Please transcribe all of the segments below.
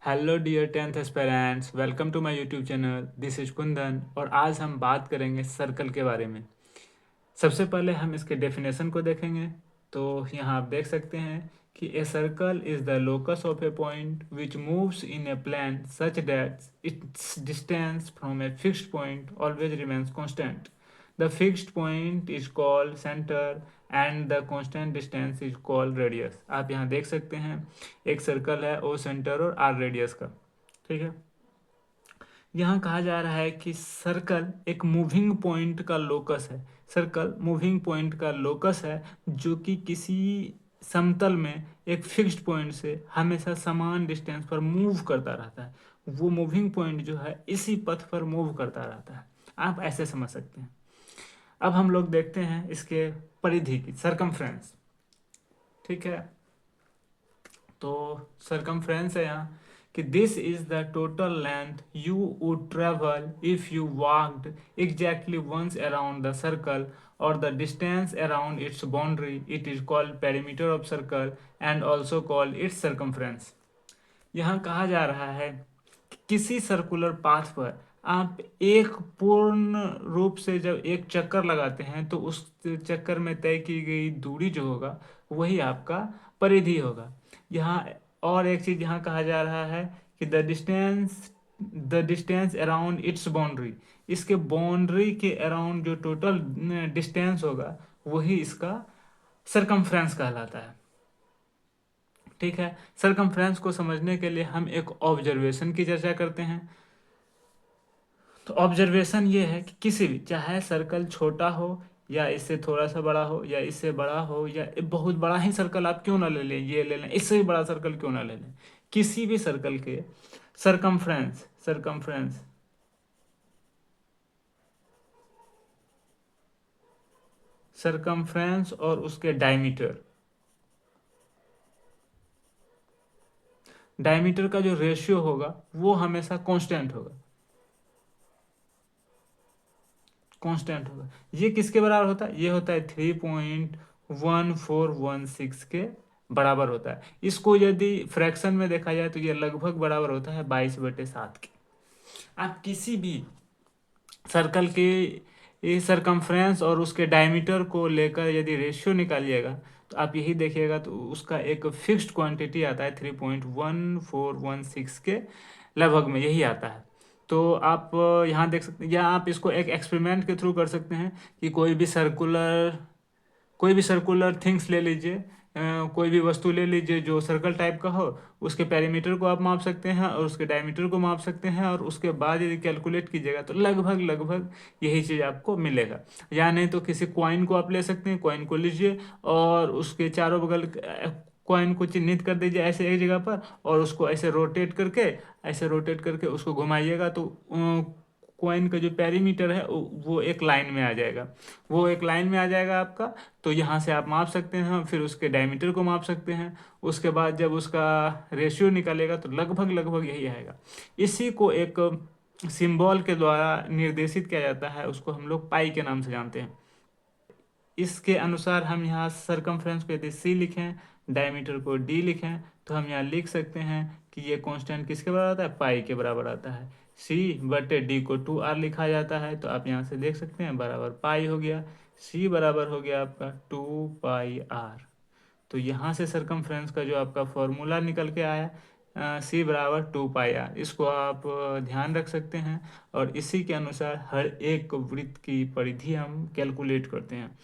Hello dear tenth aspirants, welcome to my YouTube channel. This is Kundan और आज हम बात करेंगे सर्कल के बारे में। सबसे पहले हम इसके डेफिनेशन को देखेंगे। तो यहाँ आप देख सकते हैं कि a circle is the locus of a point which moves in a plane such that its distance from a fixed point always remains constant. The fixed point is called centre and the constant distance is called radius. आप यहाँ देख सकते हैं एक circle है, O centre और R radius का। ठीक है। यहाँ कहा जा रहा है कि सर्कल एक मूविंग पॉइंट का लोकस है। सर्कल मूविंग पॉइंट का लोकस है जो कि किसी समतल में एक फिक्स्ड पॉइंट से हमेशा समान डिस्टेंस पर मूव करता रहता है। वो मूविंग पॉइंट जो है इसी पथ पर मूव करता रहता है। आप ऐसे समझ सकते हैं। अब हम लोग देखते हैं इसके परिधि की, सरकमफ्रेंस। ठीक है। तो सरकमफ्रेंस है यहाँ कि this is the total length you would travel if you walked exactly once around the circle और the distance around its boundary. It is called perimeter of circle and also called its circumference. यहाँ कहा जा रहा है कि किसी circular path पर आप एक पूर्ण रूप से जब एक चक्कर लगाते हैं तो उस चक्कर में तय की गई दूरी जो होगा वही आपका परिधि होगा। यहाँ और एक चीज यहाँ कहा जा रहा है कि the distance around its boundary. इसके बाउंड्री के अराउंड जो टोटल डिस्टेंस होगा वही इसका सरकमफ्रेंस कहलाता है। ठीक है। सरकमफ्रेंस को समझने के लिए हम एक ऑब्जर्वेशन की चर्चा करते हैं। तो ऑब्जर्वेशन ये है कि किसी भी, चाहे सर्कल छोटा हो या इससे थोड़ा सा बड़ा हो या इससे बड़ा हो या बहुत बड़ा ही सर्कल आप क्यों ना ले लें, ये ले लें, इससे भी बड़ा सर्कल क्यों ना ले लें, किसी भी सर्कल के सरकमफ्रेंस सरकमफ्रेंस सरकमफ्रेंस और उसके डायमीटर, डायमीटर का जो रेशियो होगा वो हमेशा कांस्टेंट होगा। कांस्टेंट होगा। ये किसके बराबर होता है? ये होता है 3.1416 के बराबर होता है। इसको यदि फ्रैक्शन में देखा जाए तो ये लगभग बराबर होता है 22/7 के। आप किसी भी सर्कल के ये सरकमफ्रेंस और उसके डायमीटर को लेकर यदि रेशियो निकालिएगा तो आप यही देखिएगा तो उसका एक फिक्स्ड क्वांटिटी आता है 3.1416 के लगभग में यही आता है। तो आप यहाँ देख सकते हैं, या आप इसको एक एक्सपेरिमेंट के थ्रू कर सकते हैं कि कोई भी सर्कुलर थिंग्स ले लीजिए, कोई भी वस्तु ले लीजिए जो सर्कल टाइप का हो। उसके पेरीमीटर को आप माप सकते हैं और उसके डायमीटर को माप सकते हैं और उसके बाद यदि कैलकुलेट कीजिएगा तो लगभग लगभग यही चीज़ आपको मिलेगा। या नहीं तो किसी कॉइन को आप ले सकते हैं, कॉइन को लीजिए और उसके चारों बगल कॉइन को चिन्हित कर दीजिए ऐसे एक जगह पर और उसको ऐसे रोटेट करके उसको घुमाइएगा तो कॉइन का जो पेरीमीटर है वो एक लाइन में आ जाएगा। वो एक लाइन में आ जाएगा आपका। तो यहाँ से आप माप सकते हैं, फिर उसके डायमीटर को माप सकते हैं। उसके बाद जब उसका रेशियो निकलेगा तो लगभग लगभग यही आएगा। इसी को एक सिंबल के द्वारा निर्देशित किया जाता है, उसको हम लोग पाई के नाम से जानते हैं। इसके अनुसार हम यहाँ सरकमफ्रेंस को यदि सी लिखें, डायमीटर को डी लिखें तो हम यहाँ लिख सकते हैं कि ये कांस्टेंट किसके बराबर आता है? पाई के बराबर आता है। C/D को 2r लिखा जाता है तो आप यहाँ से देख सकते हैं बराबर पाई हो गया। C बराबर हो गया आपका 2πr। तो यहाँ से सरकमफ्रेंस का जो आपका फॉर्मूला निकल के आया C बराबर 2πr, इसको आप ध्यान रख सकते हैं और इसी के अनुसार हर एक वृत्त की परिधि हम कैलकुलेट करते हैं।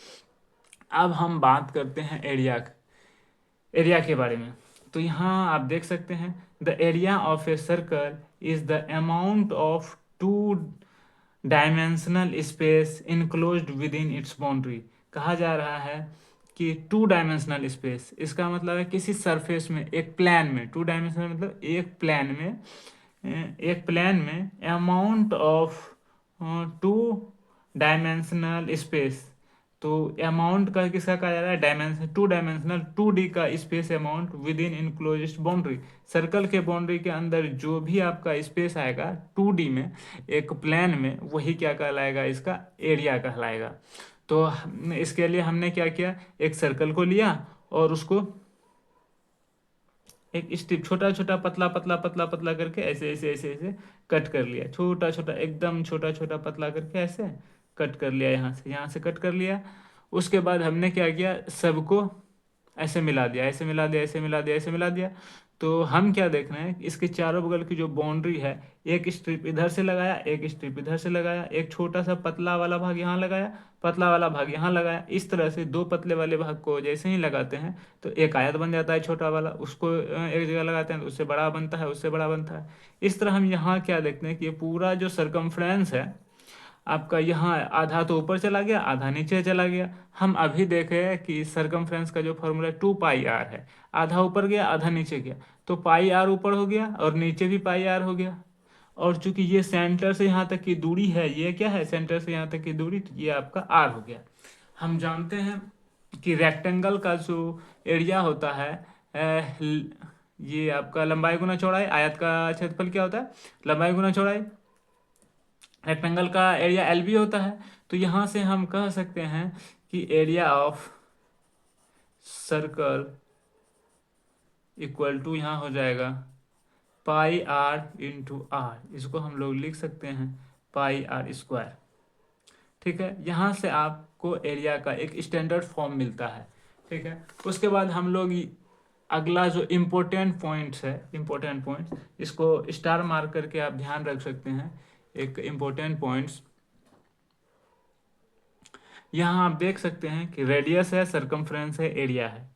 अब हम बात करते हैं एरिया के बारे में। तो यहाँ आप देख सकते हैं the area of A circle is the amount of two dimensional space enclosed with in its boundary. कहा जा रहा है कि टू डायमेंशनल स्पेस, इसका मतलब है किसी सरफेस में, एक प्लेन में, टू डायमेंशनल मतलब एक प्लेन में amount of two dimensional space. तो अमाउंट का किसका कहा जा रहा है? डायमेंशन, टू डायमेंशनल 2D का space amount with in enclosed boundary. Circle के बाउंड्री के अंदर जो भी आपका स्पेस आएगा 2D में, एक प्लेन में, वही क्या कहलाएगा? इसका एरिया कहलाएगा। तो इसके लिए हमने क्या किया, एक सर्कल को लिया और उसको एक स्ट्रिप छोटा छोटा पतला पतला पतला पतला करके ऐसे ऐसे ऐसे ऐसे कट कर लिया, छोटा छोटा एकदम छोटा छोटा पतला करके ऐसे कट कर लिया, यहाँ से कट कर लिया। उसके बाद हमने क्या किया, सबको ऐसे मिला दिया, ऐसे मिला दिया, ऐसे मिला दिया, ऐसे मिला दिया। तो हम क्या देख रहे हैं, इसके चारों बगल की जो बाउंड्री है, एक स्ट्रिप इधर से लगाया, एक स्ट्रिप इधर से लगाया, एक छोटा सा पतला वाला भाग यहाँ लगाया, पतला वाला भाग यहाँ लगाया। इस तरह से दो पतले वाले भाग को जैसे ही लगाते हैं तो एक आयत बन जाता है छोटा वाला, उसको एक जगह लगाते हैं तो उससे बड़ा बनता है, उससे बड़ा बनता है। इस तरह हम यहाँ क्या देखते हैं कि ये पूरा जो सरकमफ्रेंस है आपका, यहाँ आधा तो ऊपर चला गया, आधा नीचे चला गया। हम अभी देखे कि सरकमफ्रेंस का जो फॉर्मूला 2 पाई आर है, आधा ऊपर गया आधा नीचे गया, तो पाई आर ऊपर हो गया और नीचे भी पाई आर हो गया। और चूंकि ये सेंटर से यहाँ तक की दूरी है, ये क्या है, सेंटर से यहाँ तक की दूरी, तो ये आपका आर हो गया। हम जानते हैं कि रेक्टेंगल का जो एरिया होता है, ये आपका लंबाई गुना चौड़ाई, आयत का क्षेत्रफल क्या होता है, लंबाई गुना चौड़ाई। रेक्टेंगल का एरिया एल बी होता है। तो यहाँ से हम कह सकते हैं कि area of circle equal to यहाँ हो जाएगा पाई आर इंटू आर, इसको हम लोग लिख सकते हैं पाई आर स्क्वायर। ठीक है, यहाँ से आपको एरिया का एक स्टैंडर्ड फॉर्म मिलता है। ठीक है, उसके बाद हम लोग अगला जो इम्पोर्टेंट पॉइंट्स है, इम्पोर्टेंट पॉइंट्स, इसको स्टार मार्क करके आप ध्यान रख सकते हैं। एक इम्पोर्टेंट पॉइंट्स यहाँ आप देख सकते हैं कि रेडियस है, सरकमफ्रेंस है, एरिया है।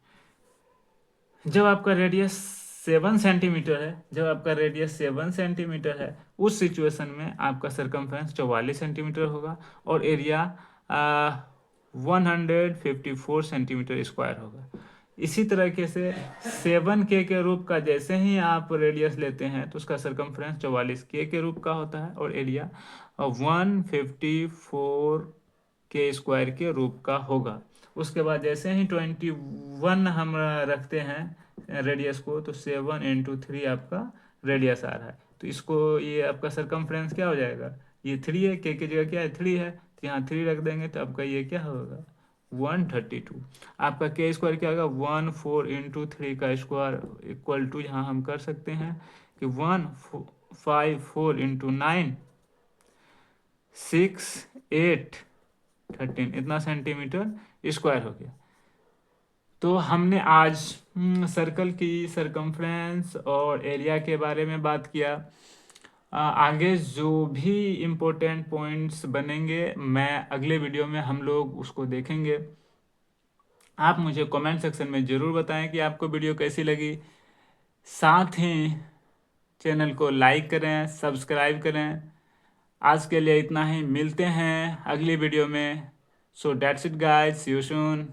जब आपका रेडियस 7 सेंटीमीटर है, जब आपका रेडियस 7 सेंटीमीटर है, उस सिचुएशन में आपका सरकमफ्रेंस 44 सेंटीमीटर होगा और एरिया 154 सेंटीमीटर स्क्वायर होगा। इसी तरीके से 7K के रूप का जैसे ही आप रेडियस लेते हैं तो उसका सरकमफ्रेंस 44K के रूप का होता है और एरिया 154K स्क्वायर के रूप का होगा। उसके बाद जैसे ही 21 हम रखते हैं रेडियस को, तो 7 × 3 आपका रेडियस आ रहा है। तो इसको, ये आपका सरकमफ्रेंस क्या हो जाएगा, ये 3 है, के की जगह क्या है 3 है, तो यहाँ 3 रख देंगे तो आपका ये क्या होगा 132। आपका के स्क्वायर क्या होगा 14 × 3 का स्क्वायर इक्वल टू, यहाँ हम कर सकते हैं कि 154 × 9 6 8 13, इतना सेंटीमीटर स्क्वायर हो गया। तो हमने आज सर्कल की सरकमफ्रेंस और एरिया के बारे में बात किया। आगे जो भी इम्पोर्टेंट पॉइंट्स बनेंगे, मैं अगले वीडियो में हम लोग उसको देखेंगे। आप मुझे कमेंट सेक्शन में ज़रूर बताएं कि आपको वीडियो कैसी लगी। साथ ही चैनल को लाइक करें, सब्सक्राइब करें। आज के लिए इतना ही, मिलते हैं अगली वीडियो में। So that's it guys, see you soon.